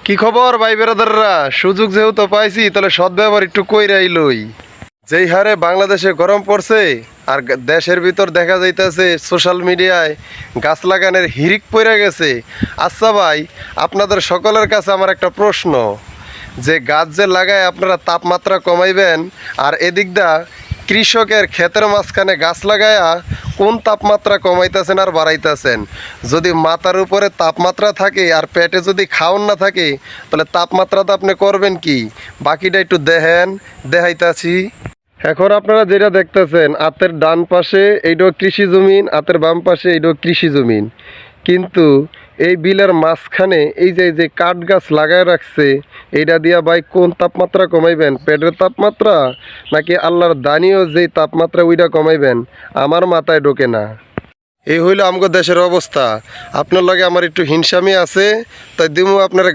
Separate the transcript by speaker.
Speaker 1: কি খবর ভাই বেরাদাররা? সুযোগ যেহেতু পাইছি তাহলে সদ্ব্যবহার একটু কইরাই লই। যেই হারে বাংলাদেশে গরম পড়ছে আর দেশের ভিতর দেখা যাইতেছে সোশ্যাল মিডিয়ায় গাছ লাগানোর হিরিক পড়ে গেছে। আচ্ছা ভাই, আপনাদের সকলের কাছে আমার একটা প্রশ্ন, যে গাছ যে লাগায় আপনারা তাপমাত্রা কমাইবেন, আর এদিক দা কৃষকের ক্ষেতের মাঝখানে গাছ লাগায়া কোন তাপমাত্রা কমাইতেছেন আর বাড়াইতেছেন? যদি মাথার উপরে তাপমাত্রা থাকে আর পেটে যদি খাওয়ান না থাকে, তাহলে তাপমাত্রাটা আপনি করবেন কি? বাকিটা একটু দেখেন, দেখাইতাছি। এখন আপনারা যেটা দেখতেছেন, আতের ডান পাশে এইটাও কৃষি জমিন, আতের বাম পাশে এইটাও কৃষি জমিন, কিন্তু এই বিলের মাঝখানে এই যে কাঠ গাছ লাগায় রাখছে, এইটা দিয়া ভাই কোন তাপমাত্রা কমাইবেন? পেটের তাপমাত্রা নাকি আল্লাহর দানিও যেই তাপমাত্রা ওইটা কমাইবেন? আমার মাথায় ঢোকে না। এই হইল আমগো দেশের অবস্থা। আপনার লগে আমার একটু হিংসামি আছে, তাই দিমু আপনারা